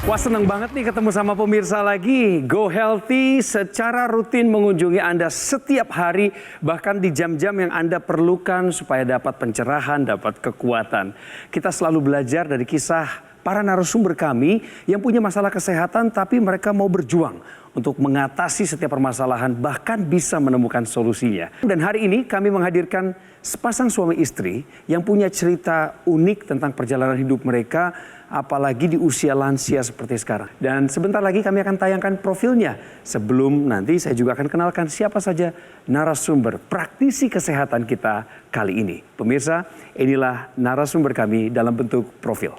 Wah, seneng banget nih ketemu sama pemirsa lagi. Go Healthy secara rutin mengunjungi Anda setiap hari, bahkan di jam-jam yang Anda perlukan supaya dapat pencerahan, dapat kekuatan. Kita selalu belajar dari kisah para narasumber kami yang punya masalah kesehatan tapi mereka mau berjuang untuk mengatasi setiap permasalahan, bahkan bisa menemukan solusinya. Dan hari ini kami menghadirkan sepasang suami istri yang punya cerita unik tentang perjalanan hidup mereka, apalagi di usia lansia seperti sekarang. Dan sebentar lagi kami akan tayangkan profilnya. Sebelum nanti saya juga akan kenalkan siapa saja narasumber praktisi kesehatan kita kali ini. Pemirsa, inilah narasumber kami dalam bentuk profil.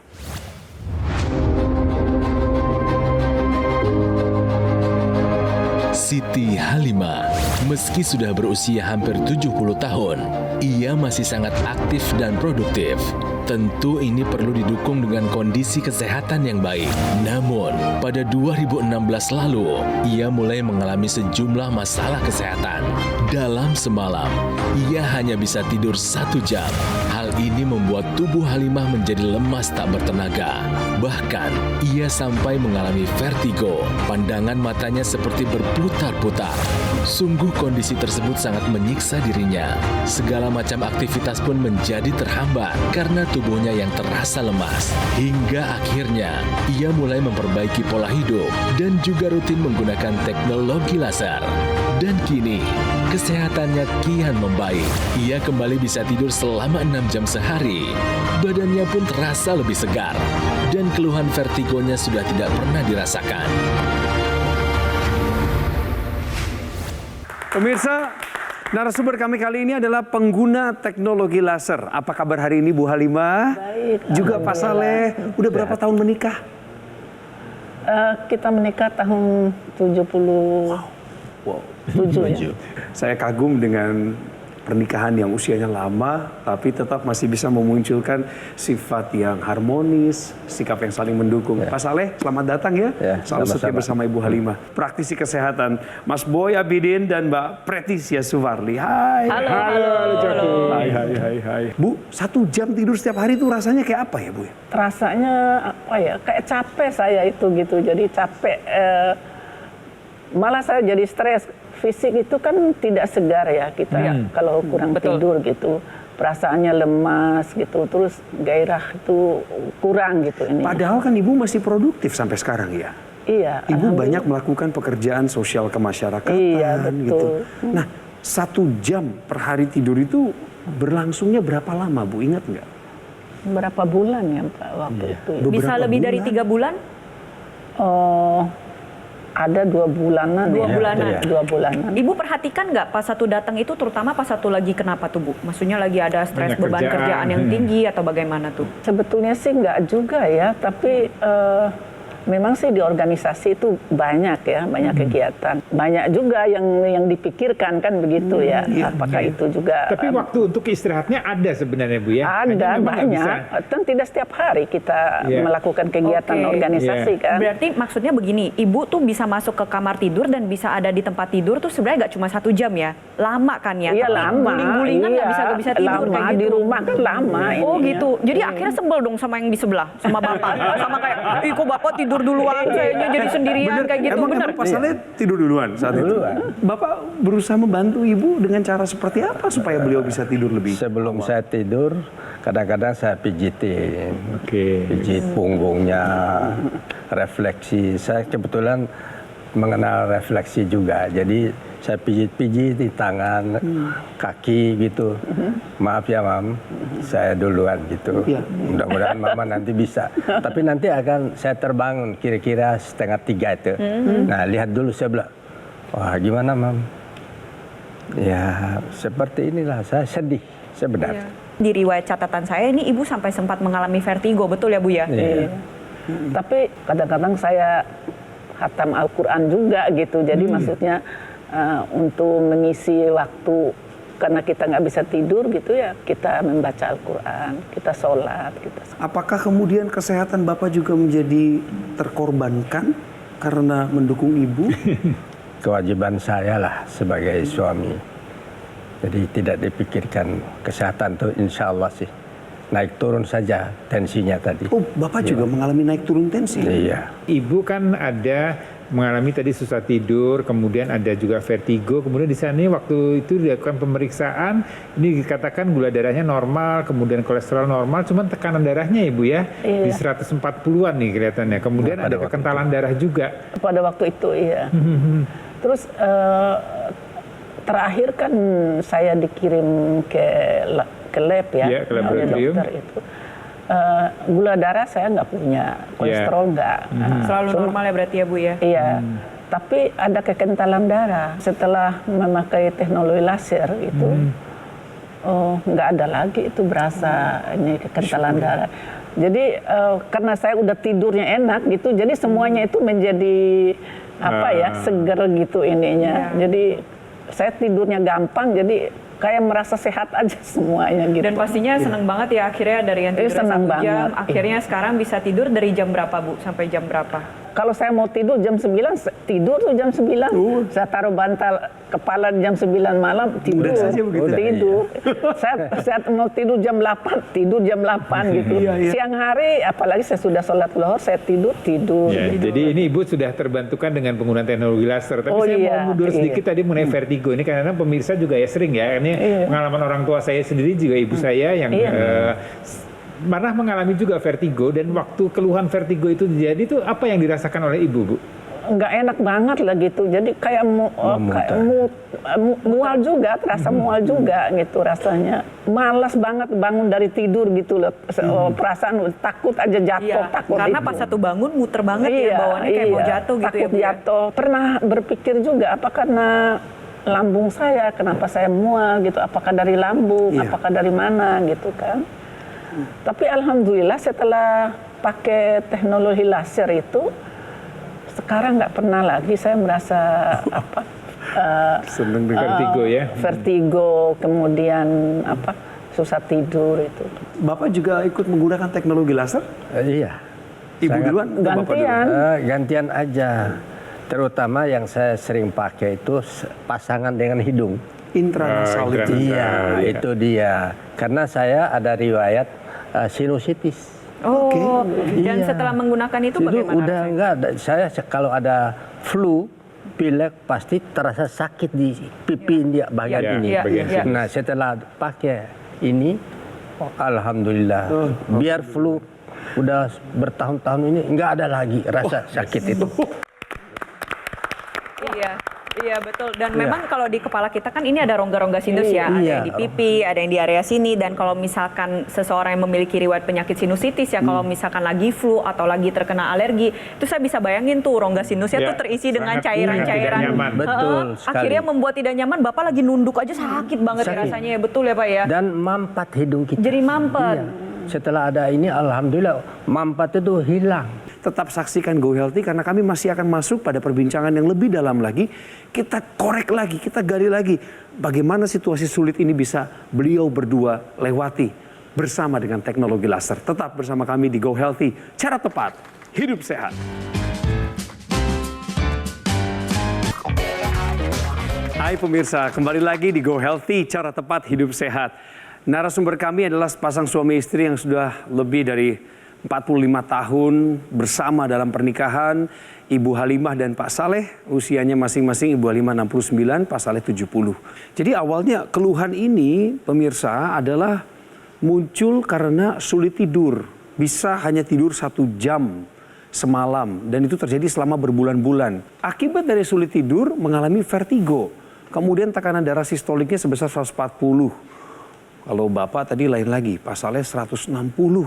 Siti Halimah, meski sudah berusia hampir 70 tahun, ia masih sangat aktif dan produktif. Tentu ini perlu didukung dengan kondisi kesehatan yang baik. Namun, pada 2016 lalu, ia mulai mengalami sejumlah masalah kesehatan. Dalam semalam, ia hanya bisa tidur 1 jam. Hal ini membuat tubuh Halimah menjadi lemas tak bertenaga. Bahkan, ia sampai mengalami vertigo. Pandangan matanya seperti berputar-putar. Sungguh kondisi tersebut sangat menyiksa dirinya. Segala macam aktivitas pun menjadi terhambat karena tubuhnya yang terasa lemas. Hingga akhirnya, ia mulai memperbaiki pola hidup dan juga rutin menggunakan teknologi laser. Dan kini, kesehatannya kian membaik. Ia kembali bisa tidur selama 6 jam sehari. Badannya pun terasa lebih segar. Dan keluhan vertigonya sudah tidak pernah dirasakan. Pemirsa, narasumber kami kali ini adalah pengguna teknologi laser. Apa kabar hari ini Bu Halimah? Baik. Juga Pak Saleh. Udah berapa tahun menikah? Kita menikah tahun 70. Wow. 7 ya. Saya kagum dengan pernikahan yang usianya lama, tapi tetap masih bisa memunculkan sifat yang harmonis, sikap yang saling mendukung. Pak Saleh, selamat datang ya. Selalu setia bersama Ibu Halimah. Praktisi kesehatan, Mas Boy Abidin dan Mbak Pretisia Suwarli. Hai. Halo. Hai. Bu, 1 jam tidur setiap hari itu rasanya kayak apa ya, Bu? Rasanya apa ya? Kayak capek saya itu gitu. Jadi capek. Malah saya jadi stres. Fisik itu kan tidak segar ya kita kalau kurang tidur gitu. Perasaannya lemas gitu. Terus gairah itu kurang gitu ini. Padahal kan Ibu masih produktif sampai sekarang ya? Iya. Ibu banyak melakukan pekerjaan sosial kemasyarakatan. Iya, betul. Gitu. Nah, 1 jam per hari tidur itu berlangsungnya berapa lama, Bu? Ingat nggak? Berapa bulan ya Pak waktu itu? Ya? Bisa lebih dari 3 bulan? Ada 2 bulanan. 2 bulanan. 2 bulanan. Ibu perhatikan nggak pas satu datang itu, terutama pas satu lagi kenapa tuh Bu? Maksudnya lagi ada stres, beban kerjaan yang tinggi atau bagaimana tuh? Sebetulnya sih nggak juga ya, tapi memang sih di organisasi itu banyak ya, banyak kegiatan. Banyak juga yang dipikirkan kan begitu ya. Apakah itu juga... Tapi waktu untuk istirahatnya ada sebenarnya Bu ya? Ada, banyak. Dan tidak setiap hari kita melakukan kegiatan organisasi kan. Berarti maksudnya begini, Ibu tuh bisa masuk ke kamar tidur dan bisa ada di tempat tidur tuh sebenarnya nggak cuma 1 jam ya? Lama kan ya? Iya lama. Guling-gulingan nggak bisa tidur lama, kayak gitu? di rumah kan lama. Oh gitu, jadi akhirnya sebel dong sama yang di sebelah, sama Bapak. Sama kayak, ih kok Bapak tidur duluan, kayaknya jadi sendirian kayak gitu. Bener? Emang Pak Saleh tidur duluan saat itu? Bapak berusaha membantu Ibu dengan cara seperti apa supaya beliau bisa tidur lebih? Sebelum saya tidur, kadang-kadang saya pijitin. Pijit punggungnya, refleksi. Saya kebetulan mengenal refleksi juga. Jadi saya pijit-pijit di tangan, kaki gitu. Maaf ya Mam, saya duluan gitu. Mudah-mudahan Mama nanti bisa. Tapi nanti akan saya terbangun kira-kira 2:30 itu. Nah lihat dulu saya bilang, wah gimana Mam? Ya seperti inilah, saya sedih sebenarnya. Di riwayat catatan saya ini Ibu sampai sempat mengalami vertigo, betul ya Bu ya? Iya. Tapi kadang-kadang saya khatam Al-Quran juga gitu. Jadi maksudnya untuk mengisi waktu karena kita nggak bisa tidur gitu ya, kita membaca Al-Quran, kita sholat. Apakah kemudian kesehatan Bapak juga menjadi terkorbankan karena mendukung Ibu? Kewajiban saya lah sebagai suami. Jadi tidak dipikirkan kesehatan tuh insya Allah sih. naik turun saja tensinya tadi. Oh, Bapak juga mengalami naik turun tensi? Iya. Ibu kan ada mengalami tadi susah tidur, kemudian ada juga vertigo, kemudian di sana waktu itu dilakukan pemeriksaan, ini dikatakan gula darahnya normal, kemudian kolesterol normal, cuman tekanan darahnya Ibu ya di 140-an nih kelihatannya. Kemudian ada kekentalan darah juga. Pada waktu itu iya. Terus terakhir kan saya dikirim ke lab ya, Iya, ke oleh laboratorium. dokter itu. Gula darah saya nggak punya, kolesterol nggak. Selalu Cuma- normal ya berarti ya Bu ya? Iya, tapi ada kekentalan darah. Setelah memakai teknologi laser itu, nggak ada lagi itu berasa ini kekentalan darah. Jadi karena saya udah tidurnya enak gitu, jadi semuanya itu menjadi seger gitu ininya. Jadi saya tidurnya gampang, jadi kayak merasa sehat aja semuanya gitu. Dan pastinya seneng banget ya akhirnya dari yang tidur seneng 1 jam, banget. akhirnya sekarang bisa tidur dari jam berapa Bu? Sampai jam berapa? Kalau saya mau tidur jam 9, tidur tuh jam 9. Saya taruh bantal kepala jam 9 malam, tidur. Mudah saja begitu. Tidur. saya mau tidur jam 8, tidur jam 8 gitu. Siang hari, apalagi saya sudah sholat zuhur, saya tidur. Ya, jadi ini Ibu sudah terbantukan dengan penggunaan teknologi laser. Tapi saya mau mundur sedikit tadi mengenai vertigo. Ini karena pemirsa juga ya sering ya. Ini pengalaman orang tua saya sendiri juga ibu saya yang pernah mengalami juga vertigo, dan waktu keluhan vertigo itu terjadi itu apa yang dirasakan oleh Ibu, Bu? Nggak enak banget lah gitu. Jadi kayak mual juga, terasa mual juga gitu rasanya. Malas banget bangun dari tidur gitu loh. Perasaan takut aja jatuh, takut karena itu. pas satu bangun muter banget ya bawaannya kayak mau jatuh gitu takut ya Bu ya? jatuh. Pernah berpikir juga apa karena lambung saya, kenapa saya mual gitu, apakah dari lambung, apakah dari mana gitu kan. Tapi alhamdulillah setelah pakai teknologi laser itu, sekarang nggak pernah lagi saya merasa Seneng dengan vertigo ya? vertigo, kemudian susah tidur itu. Bapak juga ikut menggunakan teknologi laser? Iya. Ibu duluan? atau Bapak duluan? Gantian. Gantian aja. Terutama yang saya sering pakai itu pasangan dengan hidung. Intranasal itu. Iya, itu dia. Karena saya ada riwayat sinusitis. Oh, dan Iya. setelah menggunakan itu Itu bagaimana udah rasanya? enggak ada. Saya kalau ada flu, pilek pasti terasa sakit di pipi dia bagian Iya, ini. iya, bagian iya. sini. Nah, setelah pakai ini, alhamdulillah, biar flu udah bertahun-tahun ini nggak ada lagi rasa sakit itu. Iya betul. Dan memang kalau di kepala kita kan ini ada rongga-rongga sinus ya, ada Iya. yang di pipi, ada yang di area sini. Dan kalau misalkan seseorang yang memiliki riwayat penyakit sinusitis ya, kalau misalkan lagi flu atau lagi terkena alergi, itu saya bisa bayangin tuh rongga sinusnya Ya, tuh terisi dengan sangat cairan-cairan. tidak nyaman. Betul sekali. Akhirnya membuat tidak nyaman. Bapak lagi nunduk aja sakit banget ya Sakit. rasanya ya, betul ya Pak ya. Dan mampat hidung kita. Jadi mampet. Iya. Setelah ada ini, alhamdulillah mampat itu hilang. Tetap saksikan Go Healthy karena kami masih akan masuk pada perbincangan yang lebih dalam lagi. Kita korek lagi, kita gali lagi. Bagaimana situasi sulit ini bisa beliau berdua lewati bersama dengan teknologi laser. Tetap bersama kami di Go Healthy. Cara tepat, hidup sehat. Hai pemirsa, kembali lagi di Go Healthy, cara tepat hidup sehat. Narasumber kami adalah sepasang suami istri yang sudah lebih dari 45 tahun bersama dalam pernikahan. Ibu Halimah dan Pak Saleh, usianya masing-masing Ibu Halimah 69, Pak Saleh 70. Jadi awalnya keluhan ini pemirsa adalah muncul karena sulit tidur. Bisa hanya tidur 1 jam semalam dan itu terjadi selama berbulan-bulan. Akibat dari sulit tidur mengalami vertigo. Kemudian tekanan darah sistoliknya sebesar 140. Kalau Bapak tadi lain lagi, Pak Saleh 160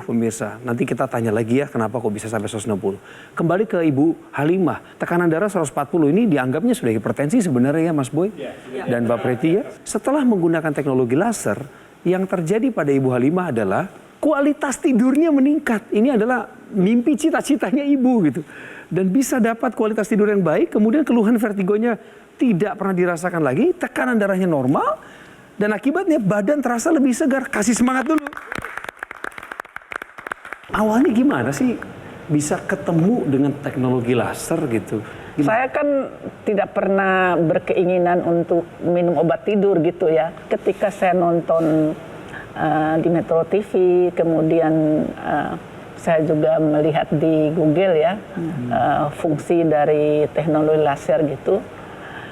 pemirsa. Nanti kita tanya lagi ya kenapa kok bisa sampai 160. Kembali ke Ibu Halimah, tekanan darah 140 ini dianggapnya sudah hipertensi sebenarnya ya Mas Boy dan Mbak Preti ya. Setelah menggunakan teknologi laser, yang terjadi pada Ibu Halimah adalah kualitas tidurnya meningkat. Ini adalah mimpi cita-citanya Ibu gitu. Dan bisa dapat kualitas tidur yang baik, kemudian keluhan vertigonya tidak pernah dirasakan lagi, tekanan darahnya normal, dan akibatnya badan terasa lebih segar. Kasih semangat dulu. Awalnya gimana sih bisa ketemu dengan teknologi laser gitu? Gimana? Saya kan tidak pernah berkeinginan untuk minum obat tidur gitu ya. Ketika saya nonton di Metro TV, kemudian saya juga melihat di Google ya fungsi dari teknologi laser gitu.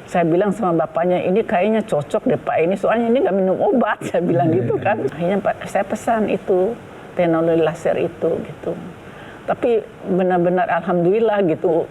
Saya bilang sama bapaknya, ini kayaknya cocok deh Pak ini, soalnya ini nggak minum obat, saya bilang gitu kan. Akhirnya saya pesan itu teknologi laser itu gitu. Tapi benar-benar alhamdulillah gitu,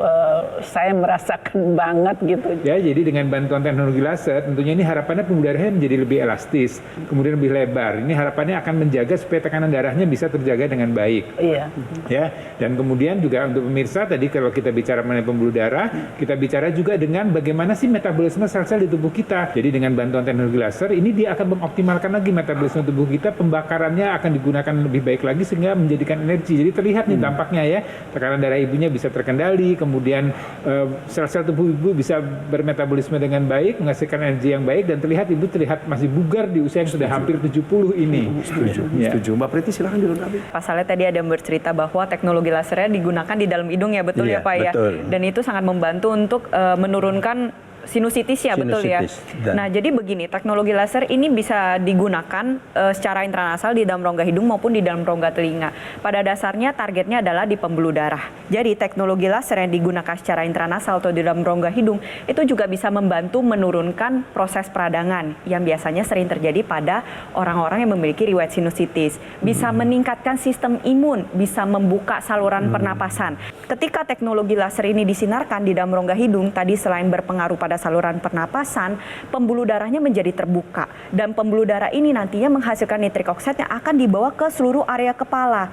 saya merasakan banget gitu. Ya, jadi dengan bantuan teknologi laser, tentunya ini harapannya pembuluh darahnya menjadi lebih elastis, kemudian lebih lebar. Ini harapannya akan menjaga supaya tekanan darahnya bisa terjaga dengan baik. Iya. Ya, dan kemudian juga untuk pemirsa tadi kalau kita bicara mengenai pembuluh darah, kita bicara juga dengan bagaimana sih metabolisme sel-sel di tubuh kita. Jadi dengan bantuan teknologi laser ini dia akan mengoptimalkan lagi metabolisme tubuh kita, pembakarannya akan digunakan lebih baik lagi sehingga menjadikan energi. Jadi terlihat nih dampaknya ya, tekanan darah ibunya bisa terkendali, kemudian sel-sel tubuh ibu bisa bermetabolisme dengan baik, menghasilkan energi yang baik, dan terlihat ibu masih bugar di usia yang sudah hampir 70 ini. Setuju. Mbak Priti silahkan dilengkapi. Pasalnya tadi ada yang bercerita bahwa teknologi lasernya digunakan di dalam hidung ya, betul ya Pak ya? Betul. Dan itu sangat membantu untuk menurunkan sinusitis ya, betul ya? Nah, jadi begini, teknologi laser ini bisa digunakan secara intranasal di dalam rongga hidung maupun di dalam rongga telinga. Pada dasarnya targetnya adalah di pembuluh darah. Jadi teknologi laser yang digunakan secara intranasal atau di dalam rongga hidung itu juga bisa membantu menurunkan proses peradangan yang biasanya sering terjadi pada orang-orang yang memiliki riwayat sinusitis. Bisa meningkatkan sistem imun, bisa membuka saluran pernapasan. Ketika teknologi laser ini disinarkan di dalam rongga hidung, tadi selain berpengaruh pada saluran pernapasan, pembuluh darahnya menjadi terbuka, dan pembuluh darah ini nantinya menghasilkan nitrik oxide yang akan dibawa ke seluruh area kepala.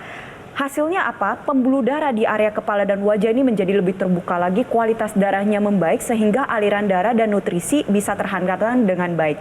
Hasilnya apa? Pembuluh darah di area kepala dan wajah ini menjadi lebih terbuka lagi, kualitas darahnya membaik sehingga aliran darah dan nutrisi bisa terhantarkan dengan baik.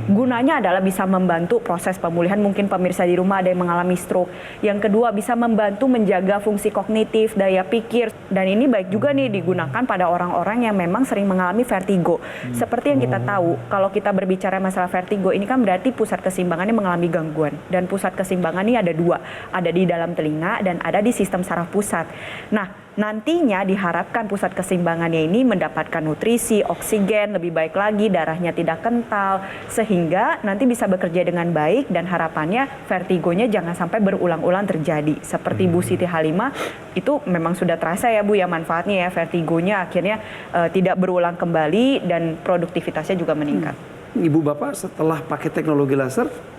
Gunanya adalah bisa membantu proses pemulihan, mungkin pemirsa di rumah ada yang mengalami stroke. Yang kedua, bisa membantu menjaga fungsi kognitif, daya pikir, dan ini baik juga nih digunakan pada orang-orang yang memang sering mengalami vertigo. Seperti yang kita tahu, kalau kita berbicara masalah vertigo, ini kan berarti pusat keseimbangannya mengalami gangguan. Dan pusat keseimbangan ini ada dua, ada di dalam telinga dan ada di sistem saraf pusat. Nah, nantinya diharapkan pusat keseimbangannya ini mendapatkan nutrisi, oksigen lebih baik lagi, darahnya tidak kental, sehingga nanti bisa bekerja dengan baik, dan harapannya vertigonya jangan sampai berulang-ulang terjadi. Seperti Bu Siti Halimah, itu memang sudah terasa ya Bu ya manfaatnya ya, vertigonya akhirnya tidak berulang kembali dan produktivitasnya juga meningkat. Ibu Bapak setelah pakai teknologi laser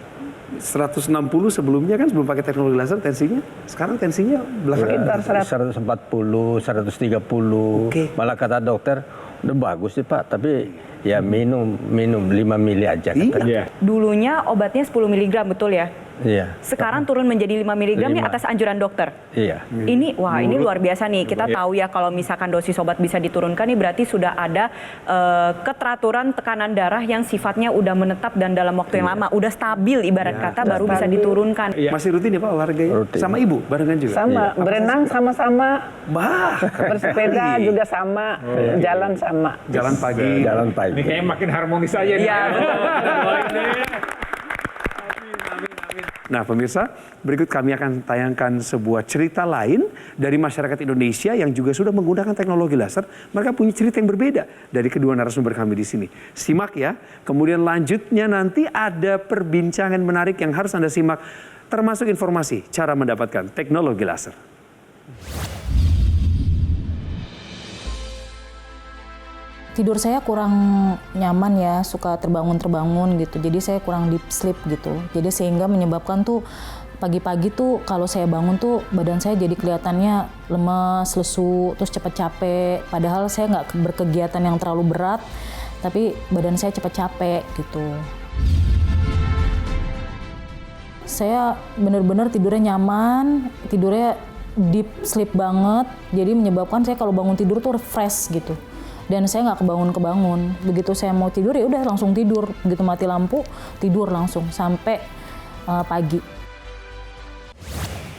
160 sebelumnya kan, sebelum pakai teknologi laser tensinya, sekarang tensinya belakangan 140, 130. Malah kata dokter, udah bagus sih Pak, tapi ya minum 5 mili aja katanya. Dulunya obatnya 10 mg, betul ya? Iya. Sekarang turun menjadi 5 mg nih atas anjuran dokter. Iya. Ini ini luar biasa nih. Kita tahu ya kalau misalkan dosis obat bisa diturunkan nih berarti sudah ada keteraturan tekanan darah yang sifatnya udah menetap dan dalam waktu yang lama, udah stabil ibarat kata, baru bisa diturunkan. Masih rutin ya Pak olahraganya? Rutin. Sama Ibu barengan juga? Sama, berenang sama-sama, Bah, bersepeda juga sama, jalan sama. jalan pagi. Jalan pagi. Ini kayaknya makin harmonis aja nih. Iya, Nah pemirsa, berikut kami akan tayangkan sebuah cerita lain dari masyarakat Indonesia yang juga sudah menggunakan teknologi laser. Mereka punya cerita yang berbeda dari kedua narasumber kami di sini. Simak ya, kemudian lanjutnya nanti ada perbincangan menarik yang harus Anda simak, termasuk informasi cara mendapatkan teknologi laser. Tidur saya kurang nyaman ya, suka terbangun-terbangun gitu. Jadi saya kurang deep sleep gitu. Jadi sehingga menyebabkan tuh pagi-pagi tuh kalau saya bangun tuh badan saya jadi kelihatannya lemes, lesu, terus cepat capek. Padahal saya nggak berkegiatan yang terlalu berat, tapi badan saya cepat capek gitu. Saya benar-benar tidurnya nyaman, tidurnya deep sleep banget. Jadi menyebabkan saya kalau bangun tidur tuh fresh gitu. Dan saya nggak kebangun-kebangun. Begitu saya mau tidur ya udah langsung tidur. Begitu mati lampu tidur langsung sampai pagi.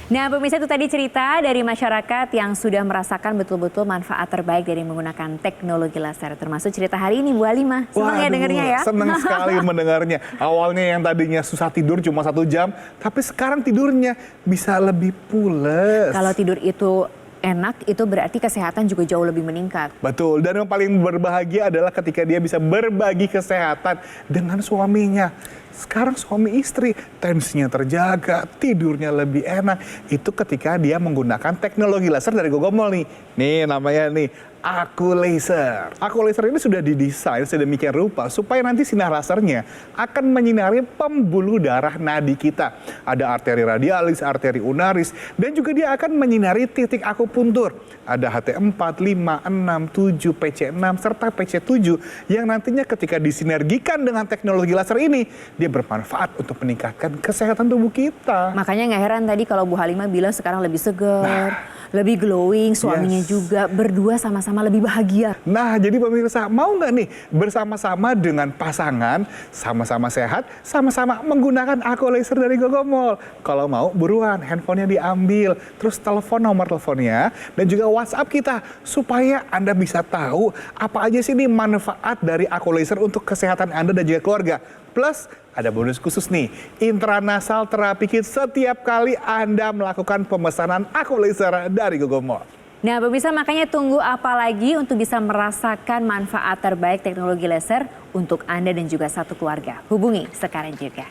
Nah pemirsa, itu tadi cerita dari masyarakat yang sudah merasakan betul-betul manfaat terbaik dari menggunakan teknologi laser. Termasuk cerita hari ini Bu Halimah. Senang ya dengarnya ya? Senang sekali mendengarnya. Awalnya yang tadinya susah tidur cuma 1 jam, tapi sekarang tidurnya bisa lebih pules. Kalau tidur itu enak, itu berarti kesehatan juga jauh lebih meningkat. Betul, dan yang paling berbahagia adalah ketika dia bisa berbagi kesehatan dengan suaminya. Sekarang suami istri tensinya terjaga, tidurnya lebih enak. Itu ketika dia menggunakan teknologi laser dari Gogomol nih. Nih namanya nih, Aku Laser. Aku Laser ini sudah didesain sedemikian rupa supaya nanti sinar lasernya akan menyinari pembuluh darah nadi kita. Ada arteri radialis, arteri unaris, dan juga dia akan menyinari titik akupuntur. Ada HT4, 5, 6, 7, PC6, serta PC7 yang nantinya ketika disinergikan dengan teknologi laser ini, dia bermanfaat untuk meningkatkan kesehatan tubuh kita. Makanya nggak heran tadi kalau Bu Halimah bilang sekarang lebih segar, lebih glowing, suaminya juga berdua sama-sama lebih bahagia. Nah, jadi pemirsa, mau nggak nih bersama-sama dengan pasangan, sama-sama sehat, sama-sama menggunakan Aku Laser dari Gogomol? Kalau mau, buruan, handphonenya diambil, terus telepon nomor teleponnya, dan juga WhatsApp kita, supaya Anda bisa tahu apa aja sih nih manfaat dari Aku Laser untuk kesehatan Anda dan juga keluarga. Plus, ada bonus khusus nih, intranasal terapi kit setiap kali Anda melakukan pemesanan Aku Laser dari Gogomol. Nah pemirsa, makanya tunggu apa lagi untuk bisa merasakan manfaat terbaik teknologi laser untuk Anda dan juga satu keluarga. Hubungi sekarang juga.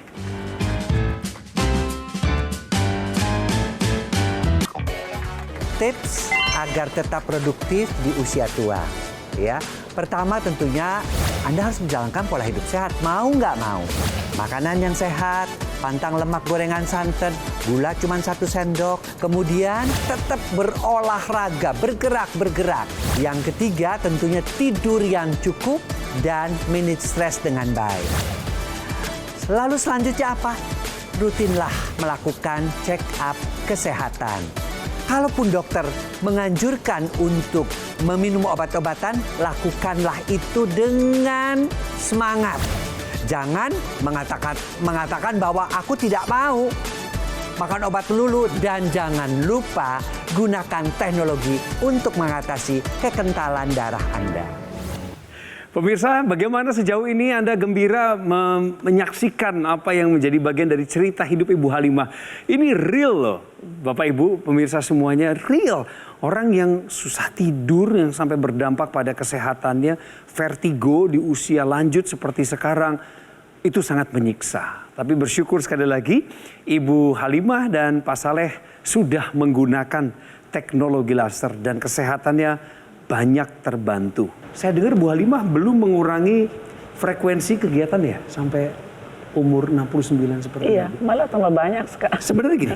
Tips agar tetap produktif di usia tua. Ya, pertama tentunya Anda harus menjalankan pola hidup sehat, mau nggak mau. Makanan yang sehat, pantang lemak gorengan santan, gula cuma 1 sendok. Kemudian tetap berolahraga, bergerak. Yang ketiga tentunya tidur yang cukup dan manage stres dengan baik. Lalu selanjutnya apa? Rutinlah melakukan check up kesehatan. Kalaupun dokter menganjurkan untuk meminum obat-obatan, lakukanlah itu dengan semangat. Jangan mengatakan bahwa aku tidak mau makan obat melulu, dan jangan lupa gunakan teknologi untuk mengatasi kekentalan darah Anda. Pemirsa, bagaimana sejauh ini Anda gembira menyaksikan apa yang menjadi bagian dari cerita hidup Ibu Halimah. Ini real loh, Bapak Ibu, pemirsa semuanya, real. Orang yang susah tidur, yang sampai berdampak pada kesehatannya, vertigo di usia lanjut seperti sekarang, itu sangat menyiksa. Tapi bersyukur sekali lagi, Ibu Halimah dan Pak Saleh sudah menggunakan teknologi laser dan kesehatannya banyak terbantu. Saya dengar Bu Halimah belum mengurangi frekuensi kegiatan ya sampai umur 69 seperti Iya, itu. malah tambah banyak sekarang. Sebenarnya gini,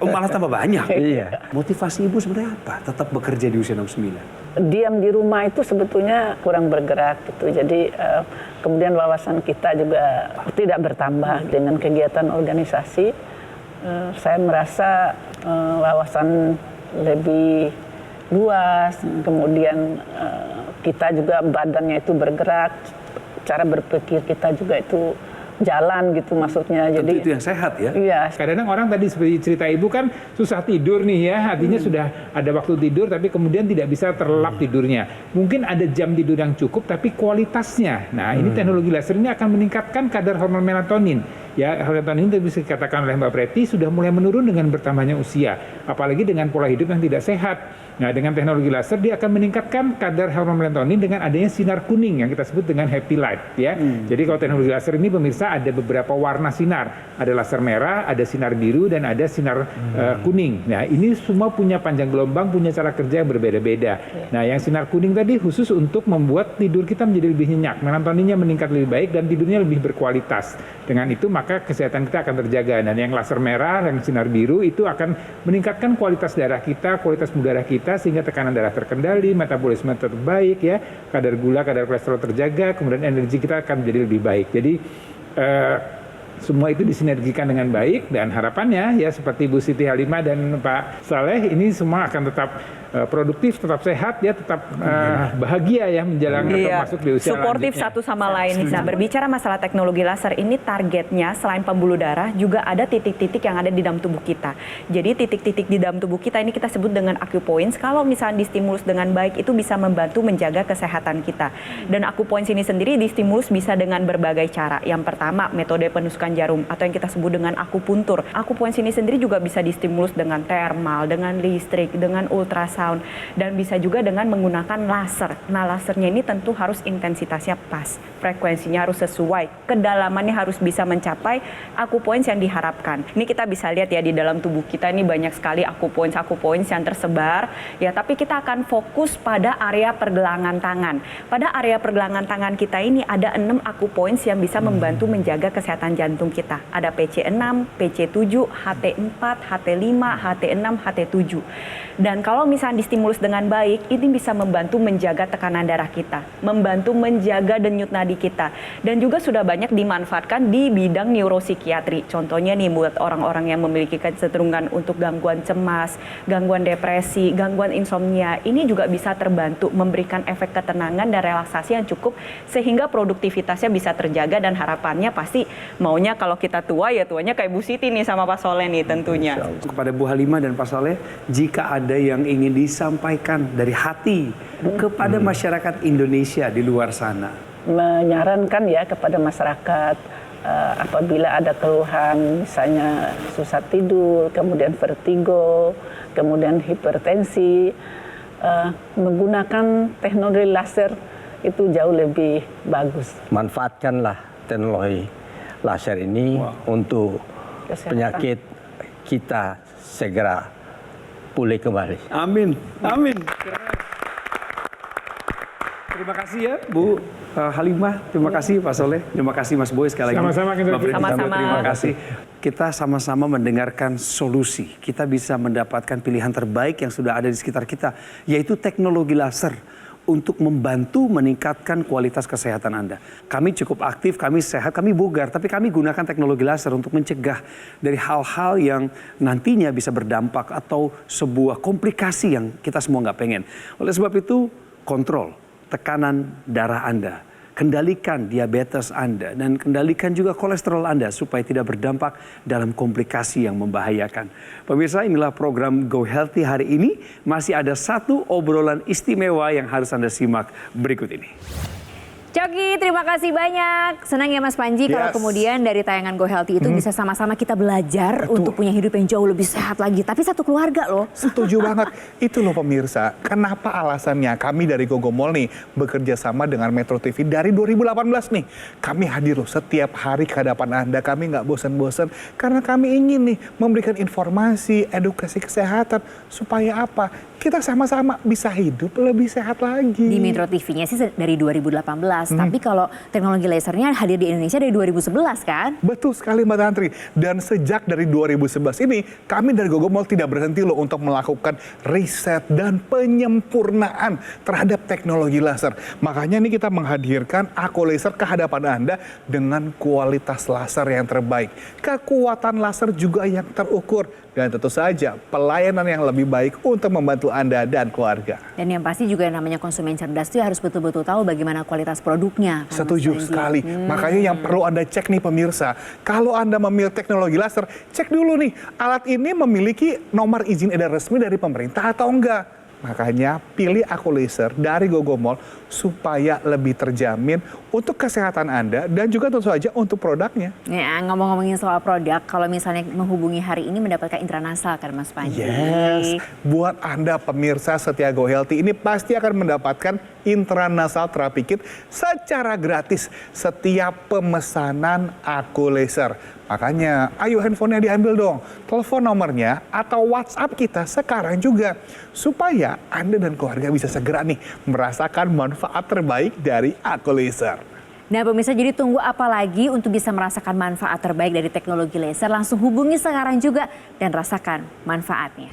malah tambah banyak. Iya. Motivasi Ibu sebenarnya apa? Tetap bekerja di usia 69. Diam di rumah itu sebetulnya kurang bergerak gitu. Jadi kemudian wawasan kita juga tidak bertambah dengan kegiatan organisasi. Saya merasa wawasan lebih luas. Kemudian kita juga badannya itu bergerak, cara berpikir kita juga itu jalan gitu maksudnya. Tentu Jadi itu yang sehat ya. iya. Kadang-kadang orang tadi seperti cerita Ibu kan susah tidur nih ya, artinya sudah ada waktu tidur tapi kemudian tidak bisa terlelap tidurnya. Mungkin ada jam tidur yang cukup tapi kualitasnya. Nah ini teknologi laser ini akan meningkatkan kadar hormon melatonin. Ya, melatonin itu bisa dikatakan oleh Mbak Preti sudah mulai menurun dengan bertambahnya usia. Apalagi dengan pola hidup yang tidak sehat. Nah dengan teknologi laser dia akan meningkatkan kadar hormon melatonin dengan adanya sinar kuning yang kita sebut dengan happy light ya. Jadi kalau teknologi laser ini pemirsa ada beberapa warna sinar. Ada laser merah, ada sinar biru, dan ada sinar kuning. Nah ini semua punya panjang gelombang, punya cara kerja yang berbeda-beda. Nah yang sinar kuning tadi khusus untuk membuat tidur kita menjadi lebih nyenyak. Melatoninnya meningkat lebih baik dan tidurnya lebih berkualitas. Dengan itu maka kesehatan kita akan terjaga. Dan yang laser merah, yang sinar biru itu akan meningkatkan kualitas darah kita, kualitas darah kita sehingga tekanan darah terkendali, metabolisme tetap baik ya, kadar gula, kadar kolesterol terjaga, kemudian energi kita akan menjadi lebih baik. Jadi semua itu disinergikan dengan baik dan harapannya ya seperti Bu Siti Halimah dan Pak Saleh ini semua akan tetap produktif, tetap sehat ya, tetap bahagia ya menjalankan atau masuk di usia suportif lanjutnya. satu sama lain. Nah, berbicara masalah teknologi laser ini targetnya selain pembuluh darah juga ada titik-titik yang ada di dalam tubuh kita. Jadi titik-titik di dalam tubuh kita ini kita sebut dengan acupoints. Kalau misalnya distimulus dengan baik itu bisa membantu menjaga kesehatan kita. Dan acupoints ini sendiri distimulus bisa dengan berbagai cara. Yang pertama metode penusukan jarum atau yang kita sebut dengan akupuntur. Acupoints ini sendiri juga bisa distimulus dengan termal, dengan listrik, dengan ultrasound ultrasound, dan bisa juga dengan menggunakan laser. Nah, lasernya ini tentu harus intensitasnya pas, frekuensinya harus sesuai, kedalamannya harus bisa mencapai acupoints yang diharapkan. Ini kita bisa lihat ya di dalam tubuh kita ini banyak sekali acupoints yang tersebar ya, tapi kita akan fokus pada area pergelangan tangan. Pada area pergelangan tangan kita ini ada 6 acupoints yang bisa membantu menjaga kesehatan jantung kita. Ada PC6, PC7, HT4, HT5, HT6, HT7. Dan kalau misalnya distimulus dengan baik, ini bisa membantu menjaga tekanan darah kita, membantu menjaga denyut nadi kita, dan juga sudah banyak dimanfaatkan di bidang neuropsikiatri. Contohnya nih buat orang-orang yang memiliki kecenderungan untuk gangguan cemas, gangguan depresi, gangguan insomnia, ini juga bisa terbantu memberikan efek ketenangan dan relaksasi yang cukup sehingga produktivitasnya bisa terjaga, dan harapannya pasti maunya kalau kita tua ya tuanya kayak Bu Siti nih sama Pak Soleh nih tentunya. Kepada Bu Halimah dan Pak Soleh, jika ada yang ingin disampaikan dari hati kepada masyarakat Indonesia di luar sana. Menyarankan ya kepada masyarakat apabila ada keluhan misalnya susah tidur, kemudian vertigo, kemudian hipertensi, menggunakan teknologi laser itu jauh lebih bagus. Manfaatkanlah teknologi laser ini untuk penyakit kita segera pulih kembali. Amin, amin. Terima kasih ya Bu Halimah, terima kasih Pak Soleh, terima kasih Mas Boy sekali lagi. Sama-sama, Sama-sama. Terima kasih. Kita sama-sama mendengarkan solusi. Kita bisa mendapatkan pilihan terbaik yang sudah ada di sekitar kita, yaitu teknologi laser untuk membantu meningkatkan kualitas kesehatan Anda. Kami cukup aktif, kami sehat, kami bugar, tapi kami gunakan teknologi laser untuk mencegah dari hal-hal yang nantinya bisa berdampak atau sebuah komplikasi yang kita semua nggak pengen. Oleh sebab itu, kontrol tekanan darah Anda, kendalikan diabetes Anda, dan kendalikan juga kolesterol Anda supaya tidak berdampak dalam komplikasi yang membahayakan. Pemirsa, inilah program Go Healthy hari ini. Masih ada satu obrolan istimewa yang harus Anda simak berikut ini. Coki, terima kasih banyak. Senang ya Mas Panji kalau kemudian dari tayangan Go Healthy itu bisa sama-sama kita belajar untuk punya hidup yang jauh lebih sehat lagi. Tapi satu keluarga loh. Setuju banget. Itu loh pemirsa, kenapa alasannya kami dari Gogomol nih bekerja sama dengan Metro TV dari 2018 nih. Kami hadir loh setiap hari ke hadapan Anda. Kami nggak bosan-bosan karena kami ingin nih memberikan informasi, edukasi kesehatan supaya apa? Kita sama-sama bisa hidup lebih sehat lagi. Di Metro TV-nya sih dari 2018. Tapi kalau teknologi lasernya hadir di Indonesia dari 2011 kan? Betul sekali Mbak Tantri. Dan sejak dari 2011 ini, kami dari Gogomol tidak berhenti loh untuk melakukan riset dan penyempurnaan terhadap teknologi laser. Makanya ini kita menghadirkan Aku Laser ke hadapan Anda dengan kualitas laser yang terbaik. Kekuatan laser juga yang terukur. Dan tentu saja pelayanan yang lebih baik untuk membantu Anda dan keluarga. Dan yang pasti juga namanya konsumen cerdas itu harus betul-betul tahu bagaimana kualitas produknya. Setuju sekali. Makanya yang perlu Anda cek nih pemirsa. Kalau Anda memilih teknologi laser, cek dulu nih alat ini memiliki nomor izin edar resmi dari pemerintah atau enggak. Makanya pilih Aku Laser dari Gogomol supaya lebih terjamin untuk kesehatan Anda dan juga tentu saja untuk produknya. Ya, ngomong-ngomongin soal produk, kalau misalnya menghubungi hari ini mendapatkan intranasal kan Mas Panji? Yes, buat Anda pemirsa setia Go Healthy ini pasti akan mendapatkan intranasal terapi kit secara gratis setiap pemesanan Aku Laser. Makanya ayo handphonenya diambil dong, telepon nomornya atau WhatsApp kita sekarang juga. Supaya Anda dan keluarga bisa segera nih merasakan manfaat terbaik dari Aku Laser. Nah pemirsa, jadi tunggu apa lagi untuk bisa merasakan manfaat terbaik dari teknologi laser? Langsung hubungi sekarang juga dan rasakan manfaatnya.